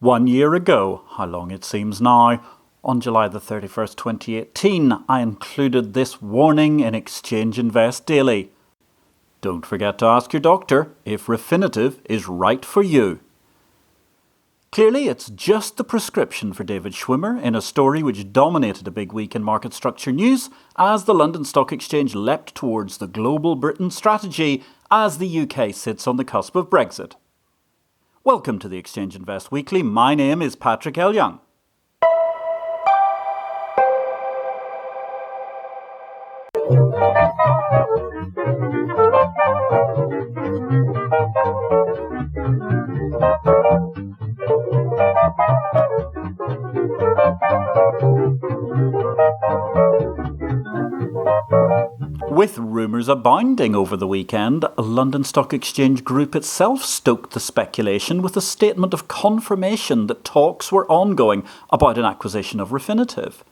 1 year ago, how long it seems now, on July the 31st, 2018, I included this warning in Exchange Invest Daily. Don't forget to ask your doctor if Refinitiv is right for you. Clearly, it's just the prescription for David Schwimmer in a story which dominated a big week in market structure news as the London Stock Exchange leapt towards the global Britain strategy as the UK sits on the cusp of Brexit. Welcome to the Exchange Invest Weekly. My name is Patrick L. Young. With rumours abounding over the weekend, London Stock Exchange Group itself stoked the speculation with a statement of confirmation that talks were ongoing about an acquisition of Refinitiv.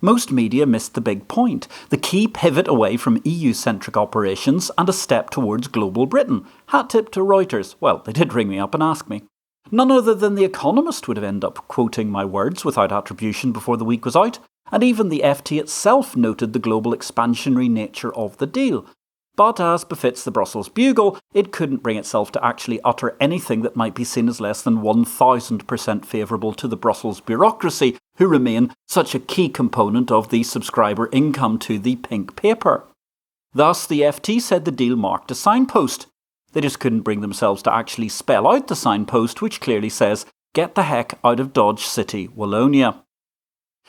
Most media missed the big point, the key pivot away from EU-centric operations and a step towards global Britain. Hat tip to Reuters. Well, they did ring me up and ask me. None other than The Economist would have ended up quoting my words without attribution before the week was out. And even the FT itself noted the global expansionary nature of the deal. But as befits the Brussels Bugle, it couldn't bring itself to actually utter anything that might be seen as less than 1,000% favourable to the Brussels bureaucracy, who remain such a key component of the subscriber income to the pink paper. Thus, the FT said the deal marked a signpost. They just couldn't bring themselves to actually spell out the signpost, which clearly says, "Get the heck out of Dodge City, Wallonia."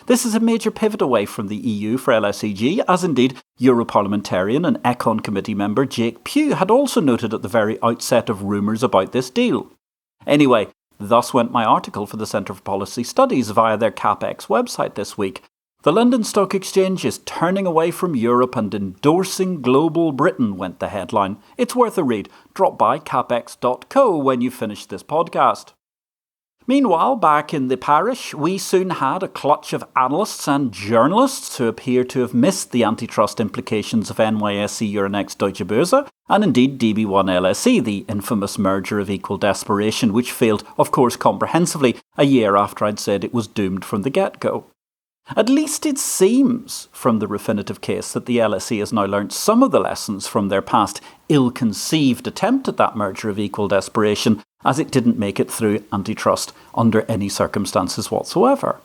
This is a major pivot away from the EU for LSEG, as indeed Europarliamentarian and Econ Committee member Jake Pugh had also noted at the very outset of rumours about this deal. Anyway, thus went my article for the Centre for Policy Studies via their CapEx website this week. The London Stock Exchange is turning away from Europe and endorsing global Britain, went the headline. It's worth a read. Drop by capex.co when you finish this podcast. Meanwhile, back in the parish, we soon had a clutch of analysts and journalists who appear to have missed the antitrust implications of NYSE Euronext Deutsche Börse, and indeed DB1 LSE, the infamous merger of equal desperation, which failed, of course, comprehensively a year after I'd said it was doomed from the get-go. At least it seems, from the Refinitiv case, that the LSE has now learnt some of the lessons from their past ill-conceived attempt at that merger of equal desperation, as it didn't make it through antitrust under any circumstances whatsoever.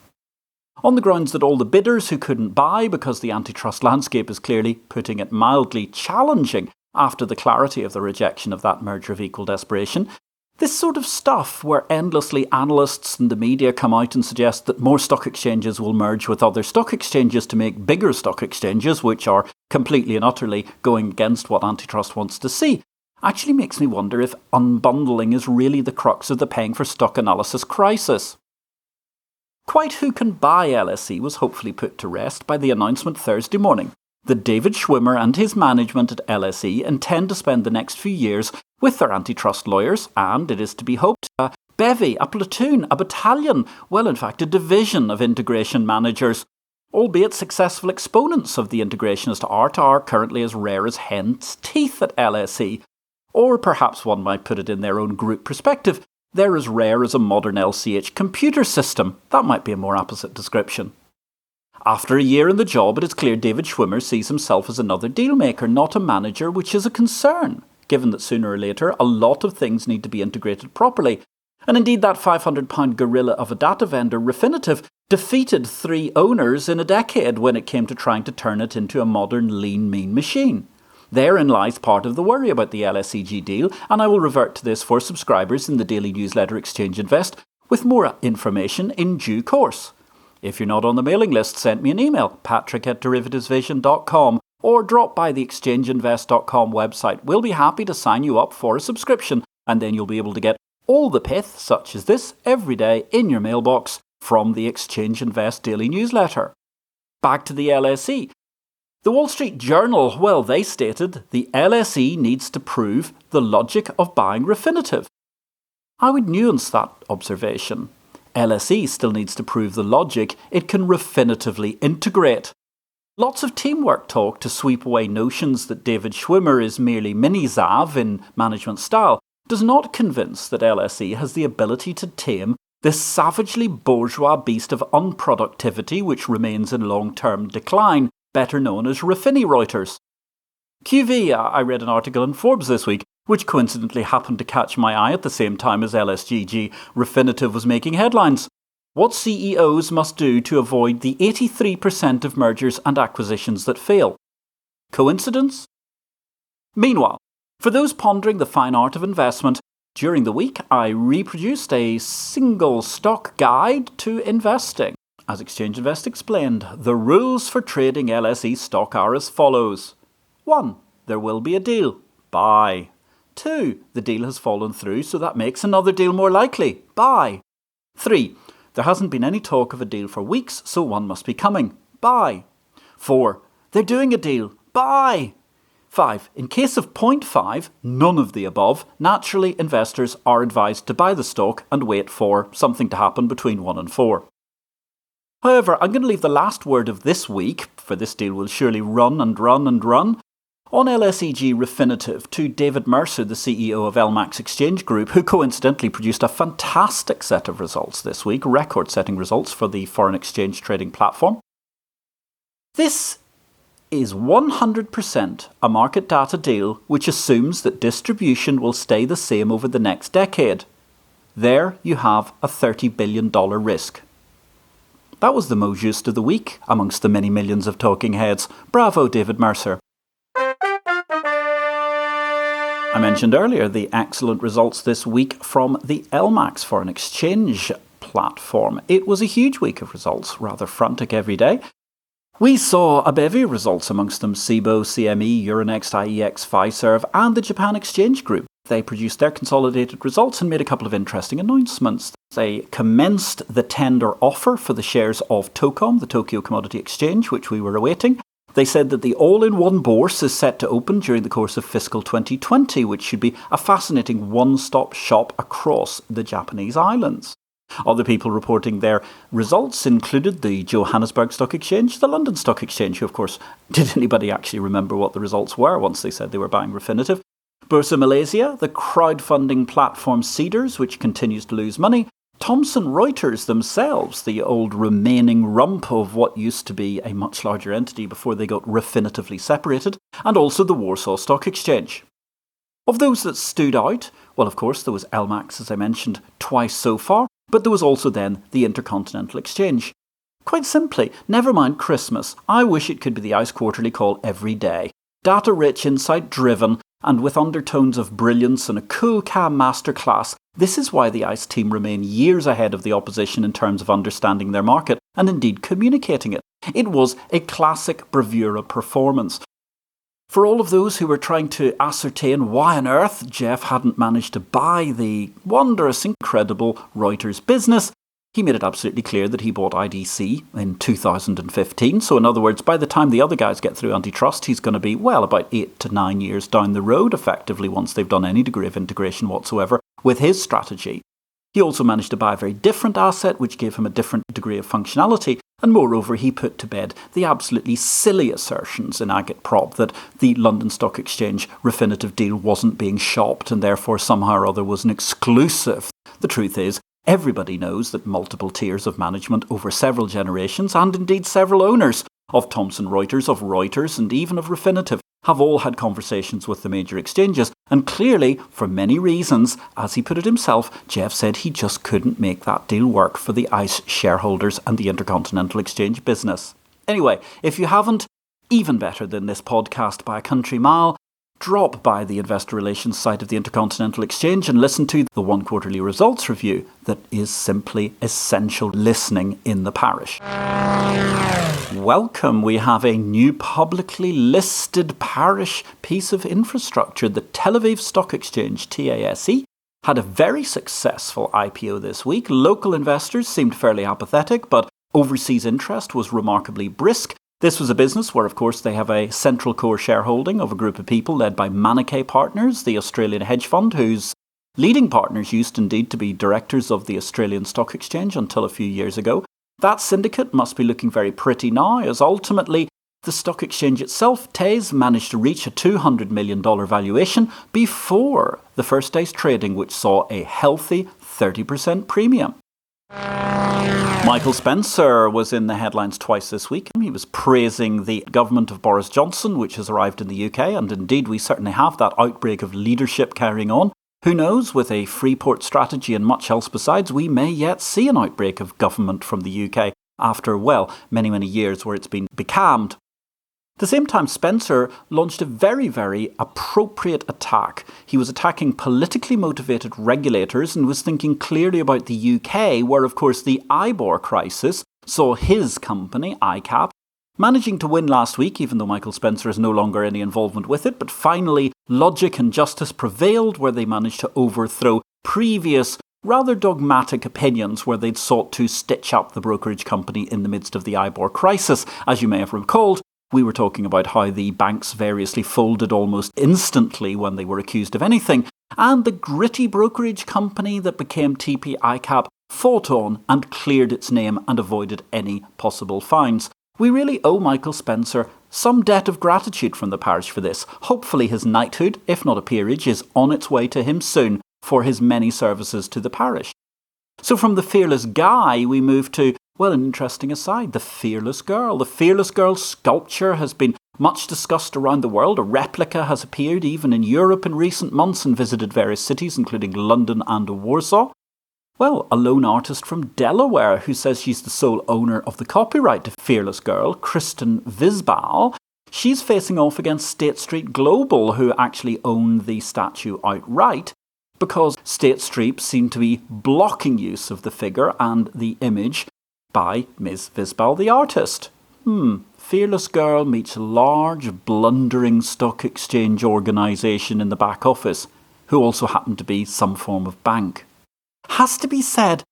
On the grounds that all the bidders who couldn't buy because the antitrust landscape is clearly, putting it mildly, challenging after the clarity of the rejection of that merger of equal desperation, this sort of stuff where endlessly analysts and the media come out and suggest that more stock exchanges will merge with other stock exchanges to make bigger stock exchanges, which are completely and utterly going against what antitrust wants to see, actually makes me wonder if unbundling is really the crux of the paying for stock analysis crisis. Quite who can buy LSE was hopefully put to rest by the announcement Thursday morning that David Schwimmer and his management at LSE intend to spend the next few years with their antitrust lawyers and, it is to be hoped, a bevy, a platoon, a battalion, well in fact a division of integration managers, albeit successful exponents of the integrationist art are currently as rare as hen's teeth at LSE. Or perhaps one might put it in their own group perspective, they're as rare as a modern LCH computer system. That might be a more apposite description. After a year in the job, it is clear David Schwimmer sees himself as another dealmaker, not a manager, which is a concern, given that sooner or later a lot of things need to be integrated properly. And indeed that £500 gorilla of a data vendor, Refinitiv, defeated 3 owners in a decade when it came to trying to turn it into a modern lean, mean machine. Therein lies part of the worry about the LSEG deal, and I will revert to this for subscribers in the daily newsletter Exchange Invest with more information in due course. If you're not on the mailing list, send me an email, patrick@derivativesvision.com, or drop by the exchangeinvest.com website. We'll be happy to sign you up for a subscription, and then you'll be able to get all the pith, such as this, every day in your mailbox from the Exchange Invest daily newsletter. Back to the LSE. The Wall Street Journal, well, they stated the LSE needs to prove the logic of buying Refinitiv. I would nuance that observation. LSE still needs to prove the logic it can refinitively integrate. Lots of teamwork talk to sweep away notions that David Schwimmer is merely mini-Zav in management style does not convince that LSE has the ability to tame this savagely bourgeois beast of unproductivity which remains in long-term decline, better known as Refinitiv. QV, I read an article in Forbes this week, which coincidentally happened to catch my eye at the same time as LSEG. Refinitiv was making headlines. What CEOs must do to avoid the 83% of mergers and acquisitions that fail. Coincidence? Meanwhile, for those pondering the fine art of investment, during the week I reproduced a single stock guide to investing. As Exchange Invest explained, the rules for trading LSE stock are as follows. 1. There will be a deal. Buy. 2. The deal has fallen through, so that makes another deal more likely. Buy. 3. There hasn't been any talk of a deal for weeks, so one must be coming. Buy. 4. They're doing a deal. Buy. 5. In case of 0.5, none of the above, naturally investors are advised to buy the stock and wait for something to happen between 1 and 4. However, I'm going to leave the last word of this week, for this deal will surely run and run and run, on LSEG Refinitiv to David Mercer, the CEO of LMAX Exchange Group, who coincidentally produced a fantastic set of results this week, record-setting results for the foreign exchange trading platform. This is 100% a market data deal which assumes that distribution will stay the same over the next decade. There you have a $30 billion risk. That was the mot juste of the week amongst the many millions of talking heads. Bravo, David Mercer. I mentioned earlier the excellent results this week from the LMAX foreign exchange platform. It was a huge week of results, rather frantic every day. We saw a bevy of results amongst them, SIBO, CME, Euronext, IEX, Fiserv and the Japan Exchange Group. They produced their consolidated results and made a couple of interesting announcements. They commenced the tender offer for the shares of TOCOM, the Tokyo Commodity Exchange, which we were awaiting. They said that the all-in-one bourse is set to open during the course of fiscal 2020, which should be a fascinating one-stop shop across the Japanese islands. Other people reporting their results included the Johannesburg Stock Exchange, the London Stock Exchange, who of course, did anybody actually remember what the results were once they said they were buying Refinitiv? Bursa Malaysia, the crowdfunding platform Cedars, which continues to lose money, Thomson Reuters themselves, the old remaining rump of what used to be a much larger entity before they got Refinitively separated, and also the Warsaw Stock Exchange. Of those that stood out, well of course there was LMAX, as I mentioned, twice so far, but there was also then the Intercontinental Exchange. Quite simply, never mind Christmas, I wish it could be the ICE Quarterly call every day. Data-rich, insight-driven, and with undertones of brilliance and a cool cam masterclass, this is why the ICE team remain years ahead of the opposition in terms of understanding their market, and indeed communicating it. It was a classic bravura performance. For all of those who were trying to ascertain why on earth Jeff hadn't managed to buy the wondrous, incredible Reuters business, he made it absolutely clear that he bought IDC in 2015. So in other words, by the time the other guys get through antitrust, he's going to be, well, about 8 to 9 years down the road, effectively, once they've done any degree of integration whatsoever with his strategy. He also managed to buy a very different asset, which gave him a different degree of functionality. And moreover, he put to bed the absolutely silly assertions in Agate Prop that the London Stock Exchange Refinitiv deal wasn't being shopped and therefore somehow or other was an exclusive. The truth is, everybody knows that multiple tiers of management over several generations, and indeed several owners of Thomson Reuters, of Reuters, and even of Refinitiv, have all had conversations with the major exchanges, and clearly, for many reasons, as he put it himself, Jeff said he just couldn't make that deal work for the ICE shareholders and the Intercontinental Exchange business. Anyway, if you haven't, even better than this podcast by a country mile, drop by the investor relations site of the Intercontinental Exchange and listen to the One Quarterly Results Review that is simply essential listening in the parish. Welcome, we have a new publicly listed parish piece of infrastructure. The Tel Aviv Stock Exchange, TASE, had a very successful IPO this week. Local investors seemed fairly apathetic, but overseas interest was remarkably brisk. This was a business where, of course, they have a central core shareholding of a group of people led by Manikay Partners, the Australian hedge fund, whose leading partners used indeed to be directors of the Australian Stock Exchange until a few years ago. That syndicate must be looking very pretty now, as ultimately the stock exchange itself, TASE, managed to reach a $200 million valuation before the first day's trading, which saw a healthy 30% premium. Michael Spencer was in the headlines twice this week. He was praising the government of Boris Johnson, which has arrived in the UK, and indeed we certainly have that outbreak of leadership carrying on. Who knows, with a Freeport strategy and much else besides, we may yet see an outbreak of government from the UK after, well, many, many years where it's been becalmed. At the same time, Spencer launched a very, very appropriate attack. He was attacking politically motivated regulators and was thinking clearly about the UK, where, of course, the IBOR crisis saw his company, ICAP, managing to win last week, even though Michael Spencer has no longer any involvement with it. But finally, logic and justice prevailed, where they managed to overthrow previous, rather dogmatic opinions where they'd sought to stitch up the brokerage company in the midst of the IBOR crisis. As you may have recalled, we were talking about how the banks variously folded almost instantly when they were accused of anything, and the gritty brokerage company that became TP ICAP fought on and cleared its name and avoided any possible fines. We really owe Michael Spencer some debt of gratitude from the parish for this. Hopefully his knighthood, if not a peerage, is on its way to him soon for his many services to the parish. So from the fearless guy, we move to, well, an interesting aside, the fearless girl. The fearless girl sculpture has been much discussed around the world. A replica has appeared even in Europe in recent months and visited various cities, including London and Warsaw. Well, a lone artist from Delaware who says she's the sole owner of the copyright to Fearless Girl, Kristen Visbal, she's facing off against State Street Global, who actually own the statue outright, because State Street seem to be blocking use of the figure and the image by Ms. Visbal, the artist. Fearless Girl meets large, blundering stock exchange organisation in the back office, who also happen to be some form of bank. Has to be said,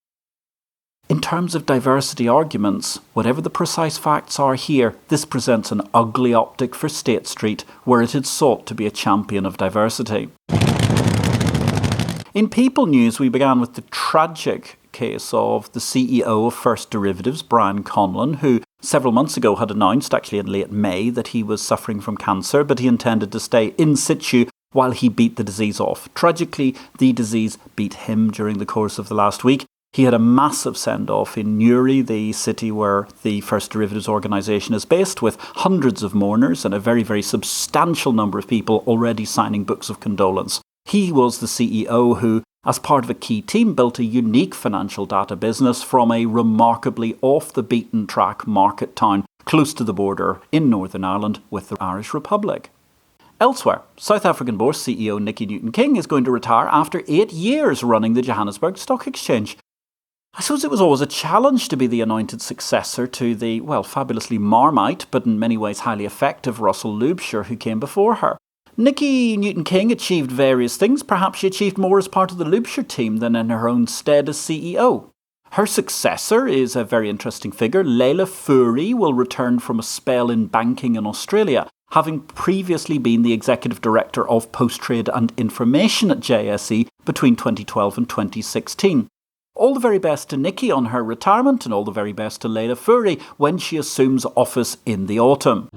in terms of diversity arguments, whatever the precise facts are here, this presents an ugly optic for State Street, where it had sought to be a champion of diversity. In People News, we began with the tragic case of the CEO of First Derivatives, Brian Conlon, who several months ago had announced, actually in late May, that he was suffering from cancer, but he intended to stay in situ while he beat the disease off. Tragically, the disease beat him during the course of the last week. He had a massive send-off in Newry, the city where the First Derivatives organisation is based, with hundreds of mourners and a very, very substantial number of people already signing books of condolence. He was the CEO who, as part of a key team, built a unique financial data business from a remarkably off-the-beaten-track market town close to the border in Northern Ireland with the Irish Republic. Elsewhere, South African Bourse CEO Nicky Newton-King is going to retire after 8 years running the Johannesburg Stock Exchange. I suppose it was always a challenge to be the anointed successor to the, well, fabulously Marmite, but in many ways highly effective Russell Loubser who came before her. Nicky Newton-King achieved various things. Perhaps she achieved more as part of the Loubser team than in her own stead as CEO. Her successor is a very interesting figure. Leila Fourie will return from a spell in banking in Australia, having previously been the executive director of post-trade and information at JSE between 2012 and 2016. All the very best to Nicky on her retirement, and all the very best to Leila Fourie when she assumes office in the autumn.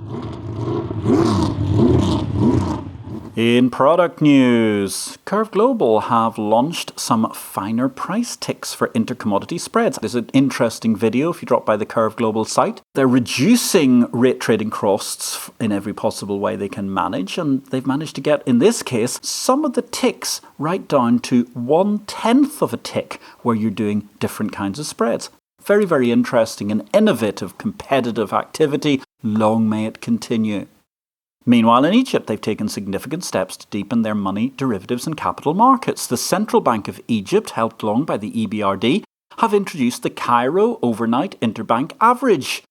In product news, Curve Global have launched some finer price ticks for intercommodity spreads. There's an interesting video if you drop by the Curve Global site. They're reducing rate trading costs in every possible way they can manage, and they've managed to get, in this case, some of the ticks right down to 1/10 of a tick where you're doing different kinds of spreads. Very, very interesting and innovative competitive activity. Long may it continue. Meanwhile, in Egypt, they've taken significant steps to deepen their money, derivatives and capital markets. The Central Bank of Egypt, helped along by the EBRD, have introduced the Cairo Overnight Interbank Average.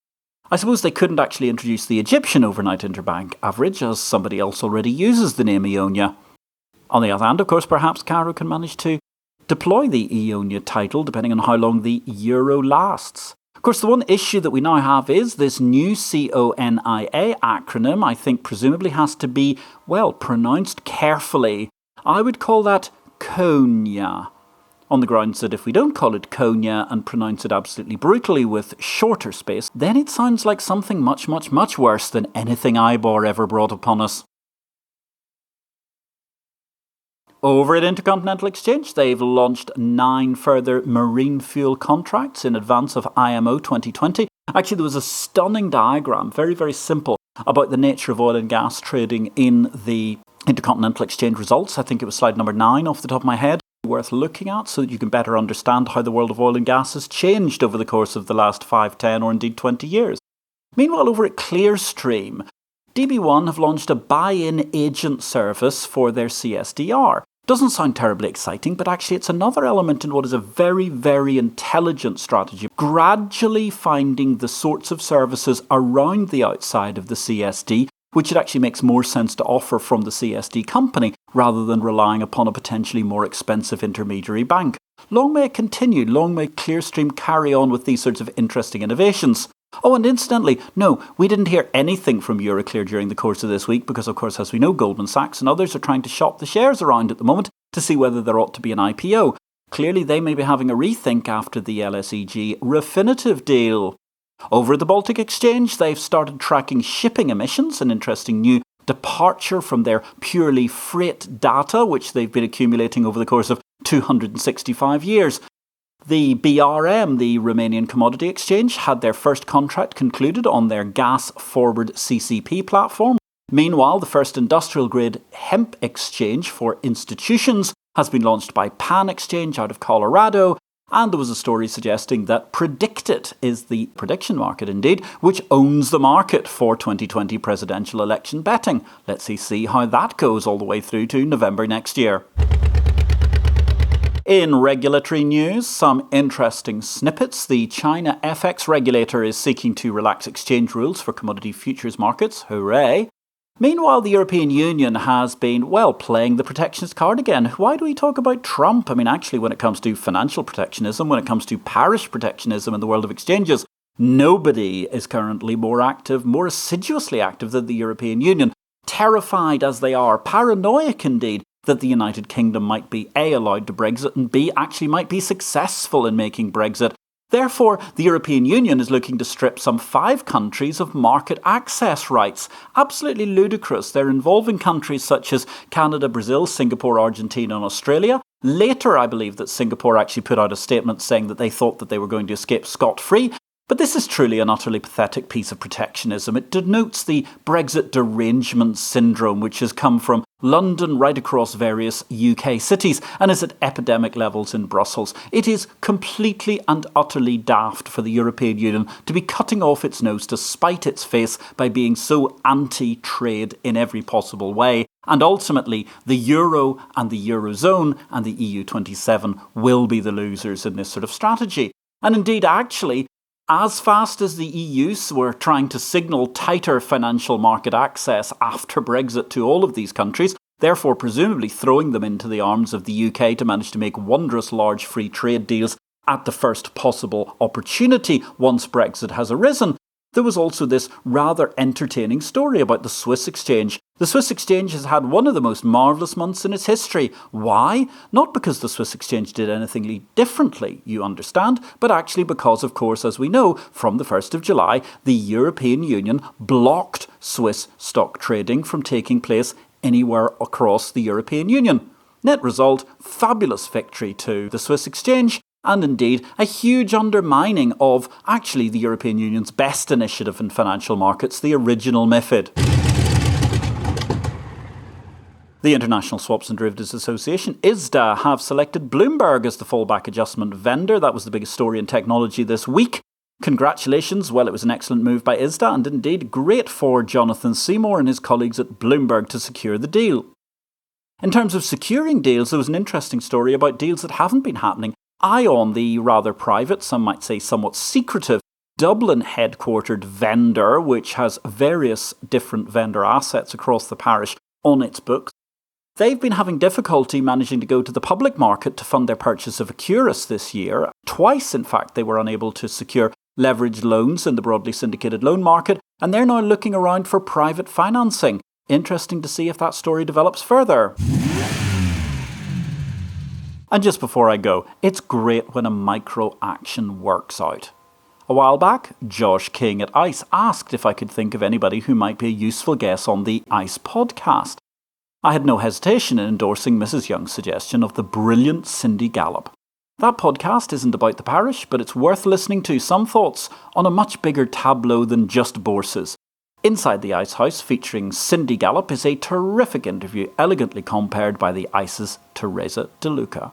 I suppose they couldn't actually introduce the Egyptian Overnight Interbank Average, as somebody else already uses the name Ionia. On the other hand, of course, perhaps Cairo can manage to deploy the Ionia title, depending on how long the euro lasts. Of course, the one issue that we now have is this new CONIA acronym, I think presumably has to be, well, pronounced carefully. I would call that CONIA, on the grounds that if we don't call it CONIA and pronounce it absolutely brutally with shorter space, then it sounds like something much, much, much worse than anything IBOR ever brought upon us. Over at Intercontinental Exchange, they've launched 9 further marine fuel contracts in advance of IMO 2020. Actually, there was a stunning diagram, very, very simple, about the nature of oil and gas trading in the Intercontinental Exchange results. I think it was slide number 9 off the top of my head. Worth looking at so that you can better understand how the world of oil and gas has changed over the course of the last 5, 10 or indeed 20 years. Meanwhile, over at Clearstream, DB1 have launched a buy-in agent service for their CSDR. Doesn't sound terribly exciting, but actually it's another element in what is a very, very intelligent strategy, gradually finding the sorts of services around the outside of the CSD which it actually makes more sense to offer from the CSD company rather than relying upon a potentially more expensive intermediary bank. Long may it continue, long may Clearstream carry on with these sorts of interesting innovations. Oh, and incidentally, no, we didn't hear anything from Euroclear during the course of this week because, of course, as we know, Goldman Sachs and others are trying to shop the shares around at the moment to see whether there ought to be an IPO. Clearly, they may be having a rethink after the LSEG Refinitiv deal. Over at the Baltic Exchange, they've started tracking shipping emissions, an interesting new departure from their purely freight data, which they've been accumulating over the course of 265 years. The BRM, the Romanian Commodity Exchange, had their first contract concluded on their gas forward CCP platform. Meanwhile, the first industrial-grade hemp exchange for institutions has been launched by Pan Exchange out of Colorado, and there was a story suggesting that Predictit is the prediction market indeed, which owns the market for 2020 presidential election betting. Let's see how that goes all the way through to November next year. In regulatory news, some interesting snippets. The China FX regulator is seeking to relax exchange rules for commodity futures markets. Hooray! Meanwhile, the European Union has been, playing the protectionist card again. Why do we talk about Trump? I mean, actually, when it comes to financial protectionism, when it comes to parish protectionism in the world of exchanges, nobody is currently more active, more assiduously active than the European Union. Terrified as they are, paranoid indeed, that the United Kingdom might be A, allowed to Brexit, and B, actually might be successful in making Brexit. Therefore, the European Union is looking to strip some 5 countries of market access rights. Absolutely ludicrous. They're involving countries such as Canada, Brazil, Singapore, Argentina and Australia. Later, I believe that Singapore actually put out a statement saying that they thought that they were going to escape scot-free. But this is truly an utterly pathetic piece of protectionism. It denotes the Brexit derangement syndrome, which has come from London right across various UK cities and is at epidemic levels in Brussels. It is completely and utterly daft for the European Union to be cutting off its nose to spite its face by being so anti-trade in every possible way. And ultimately, the Euro and the Eurozone and the EU27 will be the losers in this sort of strategy. And indeed, actually, as fast as the EU were trying to signal tighter financial market access after Brexit to all of these countries, therefore presumably throwing them into the arms of the UK to manage to make wondrous large free trade deals at the first possible opportunity once Brexit has arisen, there was also this rather entertaining story about the Swiss exchange. The Swiss exchange has had one of the most marvellous months in its history. Why? Not because the Swiss exchange did anything differently, you understand, but actually because, of course, as we know, from the 1st of July, the European Union blocked Swiss stock trading from taking place anywhere across the European Union. Net result, fabulous victory to the Swiss exchange, and indeed a huge undermining of actually the European Union's best initiative in financial markets, the original MiFID. The International Swaps and Derivatives Association, ISDA, have selected Bloomberg as the fallback adjustment vendor. That was the biggest story in technology this week. Congratulations. Well, it was an excellent move by ISDA and indeed great for Jonathan Seymour and his colleagues at Bloomberg to secure the deal. In terms of securing deals, there was an interesting story about deals that haven't been happening. ION, the rather private, some might say somewhat secretive, Dublin-headquartered vendor, which has various different vendor assets across the parish on its books, they've been having difficulty managing to go to the public market to fund their purchase of Accurus this year. Twice, in fact, they were unable to secure leveraged loans in the broadly syndicated loan market, and they're now looking around for private financing. Interesting to see if that story develops further. And just before I go, it's great when a micro action works out. A while back, Josh King at ICE asked if I could think of anybody who might be a useful guest on the ICE podcast. I had no hesitation in endorsing Mrs. Young's suggestion of the brilliant Cindy Gallop. That podcast isn't about the parish, but it's worth listening to some thoughts on a much bigger tableau than just bourses. Inside the Ice House featuring Cindy Gallop is a terrific interview elegantly compared by the Ice's Teresa De Luca.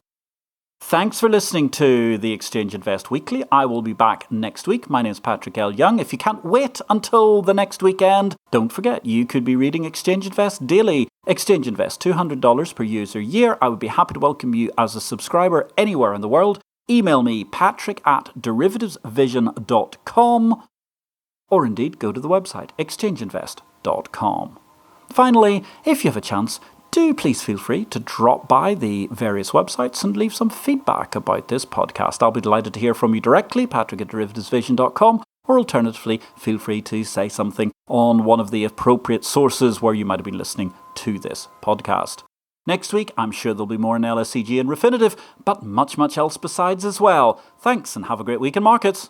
Thanks for listening to the Exchange Invest Weekly. I will be back next week. My name is Patrick L. Young. If you can't wait until the next weekend, don't forget you could be reading Exchange Invest daily. Exchange Invest, $200 per user year. I would be happy to welcome you as a subscriber anywhere in the world. Email me, patrick@derivativesvision.com, or indeed go to the website, exchangeinvest.com. Finally, if you have a chance, do please feel free to drop by the various websites and leave some feedback about this podcast. I'll be delighted to hear from you directly, patrick@derivativesvision.com, or alternatively, feel free to say something on one of the appropriate sources where you might have been listening to this podcast. Next week, I'm sure there'll be more in LSEG and Refinitiv, but much, much else besides as well. Thanks and have a great week in markets.